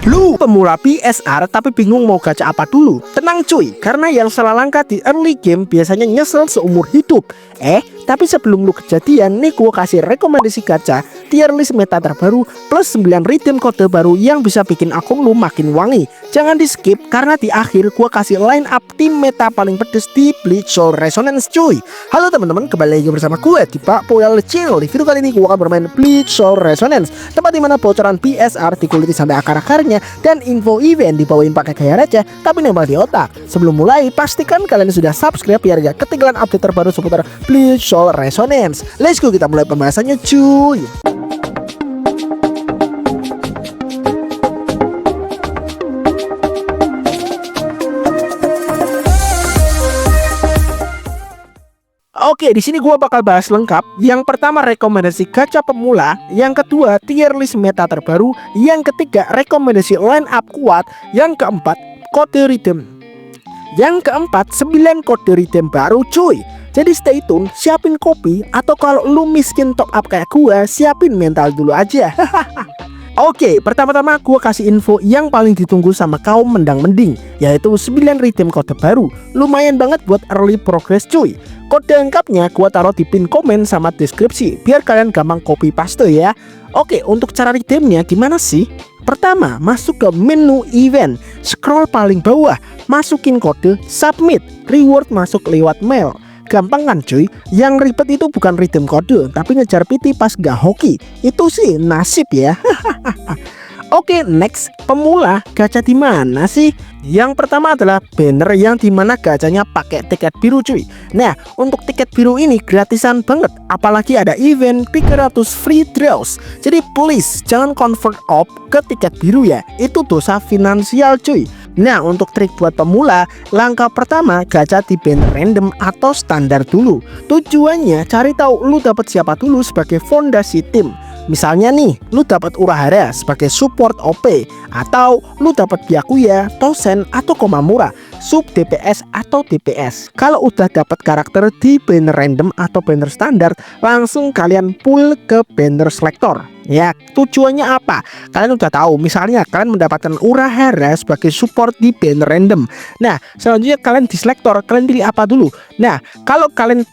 Lu pemula PSR tapi bingung mau gacha apa dulu? Tenang cuy, karena yang salah langkah di early game biasanya nyesel seumur hidup. Tapi sebelum lu kejadian, nih gua kasih rekomendasi gacha tier list meta terbaru plus 9 redeem kode baru yang bisa bikin akun lu makin wangi. Jangan di skip karena di akhir gua kasih line up tim meta paling pedes di Bleach Soul Resonance cuy. Halo teman-teman, kembali lagi bersama gue di Pak Poyal Channel. Di video kali ini gua akan bermain Bleach Soul Resonance, tempat dimana bocoran PSR dikuliti sampai akar-akarnya dan info event dibawain pakai gaya receh tapi nempel di otak. Sebelum mulai, pastikan kalian sudah subscribe biar gak ketinggalan update terbaru seputar Bleach Soul Resonance. Let's go, kita mulai pembahasannya cuy. Oke, di sini gua bakal bahas lengkap. Yang pertama rekomendasi gacha pemula, yang kedua tier list meta terbaru, yang ketiga rekomendasi line up kuat, yang keempat kode redeem, yang keempat 9 kode redeem baru cuy. Jadi stay tune, siapin kopi, atau kalau lu miskin top up kayak gua, siapin mental dulu aja. Oke, pertama-tama gue kasih info yang paling ditunggu sama kaum mendang-mending, yaitu 9 redeem kode baru. Lumayan banget buat early progress cuy. Kode lengkapnya gue taruh di pin komen sama deskripsi, biar kalian gampang copy paste ya. Oke, untuk cara redeemnya gimana sih? Pertama, masuk ke menu event, scroll paling bawah, masukin kode, submit, reward masuk lewat mail. Gampang kan cuy, yang ribet itu bukan redeem kode, tapi ngejar PT pas gak hoki. Itu sih nasib ya. Oke, next, pemula gacha di mana sih? Yang pertama adalah banner yang dimana gacanya pakai tiket biru cuy. Nah, untuk tiket biru ini gratisan banget, apalagi ada event 300 free draws. Jadi please jangan convert op ke tiket biru ya, itu dosa finansial cuy. Nah, untuk trik buat pemula, langkah pertama gacha di banner random atau standar dulu. Tujuannya cari tahu lu dapat siapa dulu sebagai fondasi tim. Misalnya nih, lu dapat Urahara sebagai support OP, atau lu dapat Byakuya, Tosen, atau Komamura sub DPS atau DPS. Kalau udah dapat karakter di banner random atau banner standar, langsung kalian pull ke banner selector. Ya, tujuannya apa? Kalian udah tahu, misalnya kalian mendapatkan Urahara sebagai support di banner random. Nah, selanjutnya kalian di selector, kalian pilih apa dulu? Nah, kalau kalian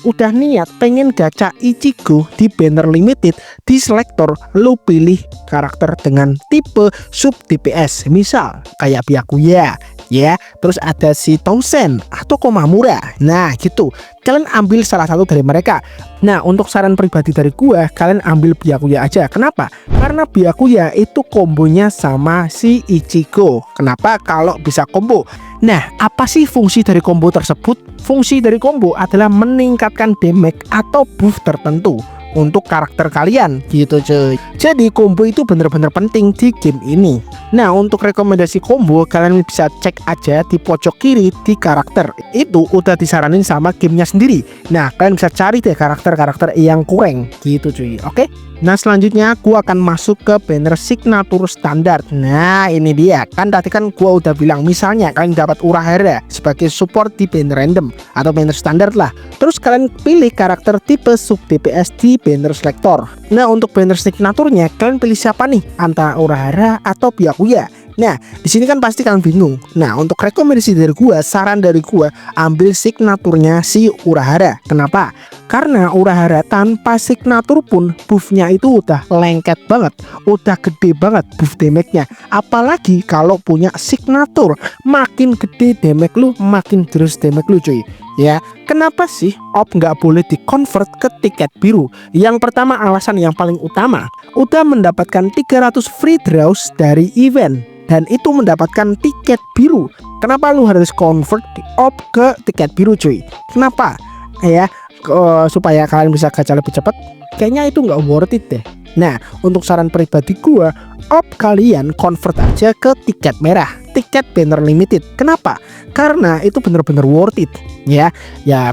udah niat pengen gacha Ichigo di banner limited, di selector lo pilih karakter dengan tipe sub DPS. Misal kayak Byakuya ya, terus ada si Tosen atau Komamura. Nah gitu, kalian ambil salah satu dari mereka. Nah, untuk saran pribadi dari gua, kalian ambil Byakuya aja. Kenapa? Karena Byakuya itu kombonya sama si Ichigo. Kenapa kalau bisa combo? Nah, apa sih fungsi dari combo tersebut? Fungsi dari combo adalah meningkatkan damage atau buff tertentu untuk karakter kalian gitu cuy. Jadi combo itu bener-bener penting di game ini. Nah, untuk rekomendasi combo kalian bisa cek aja di pojok kiri di karakter. Itu udah disaranin sama gamenya sendiri. Nah, kalian bisa cari deh karakter-karakter yang kurang gitu cuy. Oke? Nah, selanjutnya gua akan masuk ke banner signature standar. Nah, ini dia. Kan tadi kan gua udah bilang, misalnya kalian dapat Urahara sebagai support di banner random atau banner standar lah. Terus kalian pilih karakter tipe sub DPS di banner selector. Nah, untuk banner signaturnya kalian pilih siapa nih? Antara Urahara atau Byakuya. Nah, di sini kan pasti kalian bingung. Nah, untuk rekomendasi dari gua, saran dari gua, ambil signaturnya si Urahara. Kenapa? Karena Urahara tanpa signatur pun buffnya itu udah lengket banget, udah gede banget buff damage-nya. Apalagi kalau punya signatur, makin gede damage lu, makin terus damage lu cuy. Ya, kenapa sih op nggak boleh di convert ke tiket biru? Yang pertama, alasan yang paling utama, udah mendapatkan 300 free draws dari event, dan itu mendapatkan tiket biru. Kenapa lu harus convert di op ke tiket biru cuy? Kenapa? Ya, supaya kalian bisa gacha lebih cepat. Kayaknya itu nggak worth it deh. Nah, untuk saran pribadi gua, op kalian convert aja ke tiket merah, tiket banner limited. Kenapa? Karena itu bener-bener worth it. Ya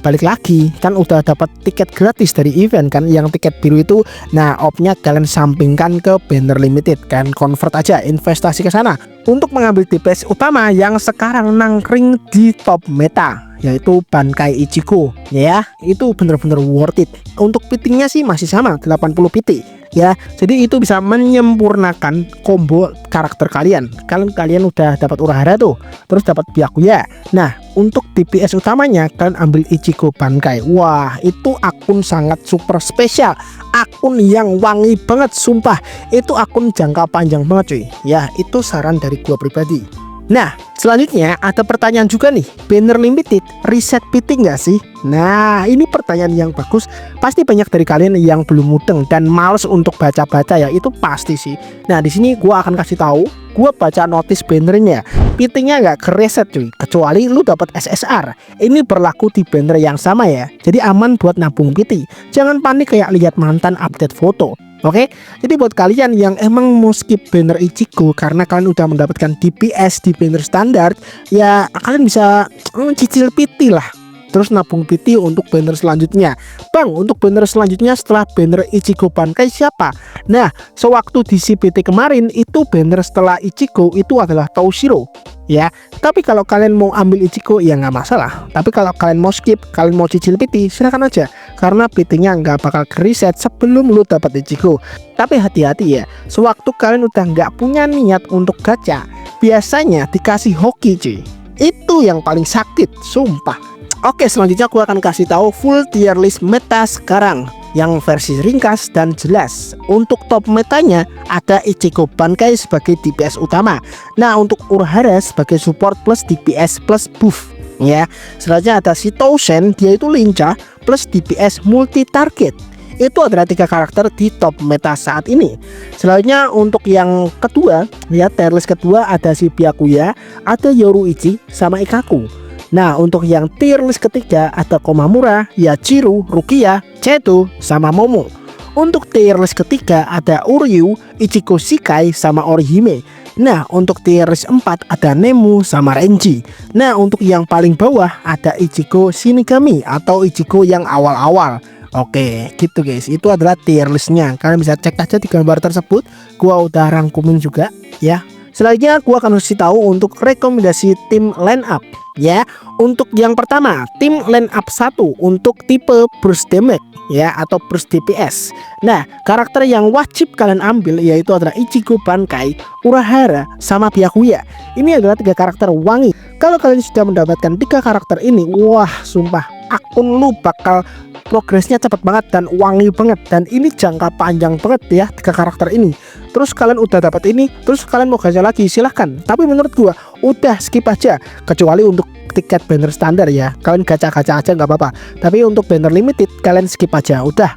balik lagi, kan udah dapat tiket gratis dari event kan, yang tiket biru itu. Nah, opnya kalian sampingkan ke banner limited kan, convert aja, investasi ke sana untuk mengambil DPS utama yang sekarang nangkring di top meta, yaitu Bankai Ichigo. Ya, itu bener-bener worth it. Untuk pitingnya sih masih sama 80 PT. ya. Jadi itu bisa menyempurnakan combo karakter kalian. Kalian udah dapat Urahara tuh, terus dapat Byakuya. Nah, untuk DPS utamanya kalian ambil Ichigo Bankai. Wah, itu akun sangat super spesial, akun yang wangi banget, sumpah. Itu akun jangka panjang banget cuy. Ya, itu saran dari gua pribadi. Nah, selanjutnya ada pertanyaan juga nih, banner limited reset PT nggak sih? Nah, ini pertanyaan yang bagus. Pasti banyak dari kalian yang belum mudeng dan males untuk baca-baca ya, itu pasti sih. Nah, di sini gua akan kasih tahu, gua baca notice bannernya, PT-nya nggak kereset cuy, kecuali lu dapat SSR. Ini berlaku di banner yang sama ya, jadi aman buat nabung PT. Jangan panik kayak lihat mantan update foto. Oke, jadi buat kalian yang emang mau skip banner Ichigo karena kalian udah mendapatkan DPS di banner standar, ya kalian bisa cicil PT lah, terus nabung PT untuk banner selanjutnya. Bang, untuk banner selanjutnya setelah banner Ichigo Bankai siapa? Nah, sewaktu di CPT kemarin itu banner setelah Ichigo itu adalah Toshiro ya. Tapi kalau kalian mau ambil Ichigo ya nggak masalah. Tapi kalau kalian mau skip, kalian mau cicil PT, silakan aja, karena PT-nya nggak bakal reset sebelum lu dapat Ichigo. Tapi hati-hati ya, sewaktu kalian udah nggak punya niat untuk gacha, biasanya dikasih hoki cuy. Itu yang paling sakit, sumpah. Oke, selanjutnya aku akan kasih tahu full tier list meta sekarang yang versi ringkas dan jelas. Untuk top metanya ada Ichigo Bankai sebagai DPS utama. Nah, untuk Urahara sebagai support plus DPS plus buff ya. Selanjutnya ada si Tousen, dia itu lincah plus DPS multi target. Itu adalah 3 karakter di top meta saat ini. Selanjutnya untuk yang kedua ya, tier list kedua ada si Byakuya, ada Yoruichi sama Ikkaku. Nah, untuk yang tier list ketiga ada Komamura, Yachiru, Rukia, Cheto, sama Momo. Untuk tier list ketiga ada Uryu, Ichigo Shikai, sama Orihime. Nah, untuk tier list 4 ada Nemu sama Renji. Nah, untuk yang paling bawah ada Ichigo Shinigami atau Ichigo yang awal-awal. Oke, gitu guys. Itu adalah tier listnya. Kalian bisa cek aja di gambar tersebut. Gua udah rangkumin juga ya. Selanjutnya gua akan kasih tahu untuk rekomendasi tim line up ya. Untuk yang pertama, tim line up 1 untuk tipe burst damage ya atau burst DPS. Nah, karakter yang wajib kalian ambil yaitu adalah Ichigo Bankai, Urahara, sama Byakuya. Ini adalah 3 karakter wangi. Kalau kalian sudah mendapatkan 3 karakter ini, wah sumpah, akun lu bakal progresnya cepat banget dan wangi banget, dan ini jangka panjang banget ya 3 karakter ini. Terus kalian udah dapat ini, terus kalian mau gacha lagi silahkan. Tapi menurut gua udah skip aja, kecuali untuk tiket banner standar ya, kalian gacha-gacha aja nggak apa-apa. Tapi untuk banner limited kalian skip aja udah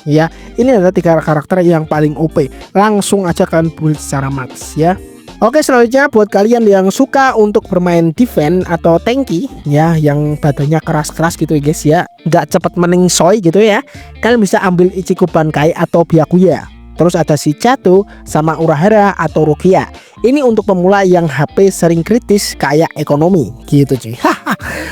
ya. Ini adalah 3 karakter yang paling OP, langsung aja kalian build secara max ya. Oke, selanjutnya buat kalian yang suka untuk bermain defense atau tanky ya, yang badannya keras-keras gitu ya guys ya, nggak cepet meningsoy gitu ya, kalian bisa ambil Ichigo Bankai atau Byakuya. Terus ada si Cheto sama Urahara atau Rukia. Ini untuk pemula yang HP sering kritis kayak ekonomi gitu cuy.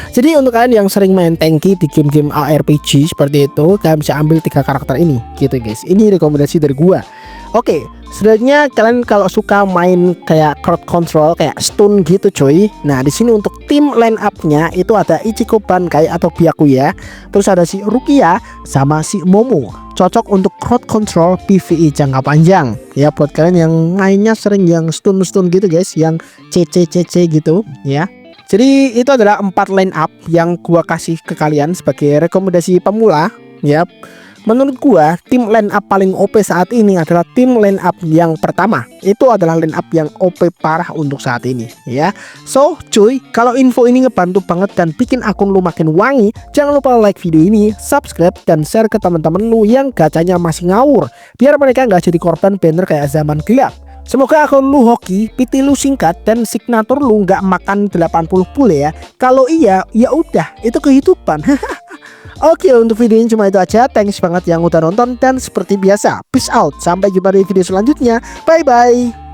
Jadi untuk kalian yang sering main tanky di game-game RPG seperti itu, kalian bisa ambil 3 karakter ini gitu guys. Ini rekomendasi dari gua. Oke, sebenarnya kalian kalau suka main kayak crowd control, kayak stun gitu cuy. Nah, di sini untuk tim line up-nya itu ada Ichigo Bankai atau Byakuya. Terus ada si Rukia sama si Momo. Cocok untuk crowd control PvE jangka panjang. Ya, buat kalian yang mainnya sering yang stun-stun gitu guys, yang CC gitu ya. Jadi itu adalah 4 line up yang gua kasih ke kalian sebagai rekomendasi pemula ya. Menurut gua tim line up paling OP saat ini adalah tim line up yang pertama. Itu adalah line up yang OP parah untuk saat ini ya. So cuy, kalau info ini ngebantu banget dan bikin akun lu makin wangi, jangan lupa like video ini, subscribe, dan share ke teman-teman lu yang gacanya masih ngawur, biar mereka nggak jadi korban banner kayak zaman gelap. Semoga akun lu hoki, PT lu singkat, dan signatur lu nggak makan 80 pule ya. Kalau iya, ya udah, itu kehidupan. Oke, untuk video ini cuma itu aja. Thanks banget yang udah nonton, dan seperti biasa, peace out. Sampai jumpa di video selanjutnya. Bye bye.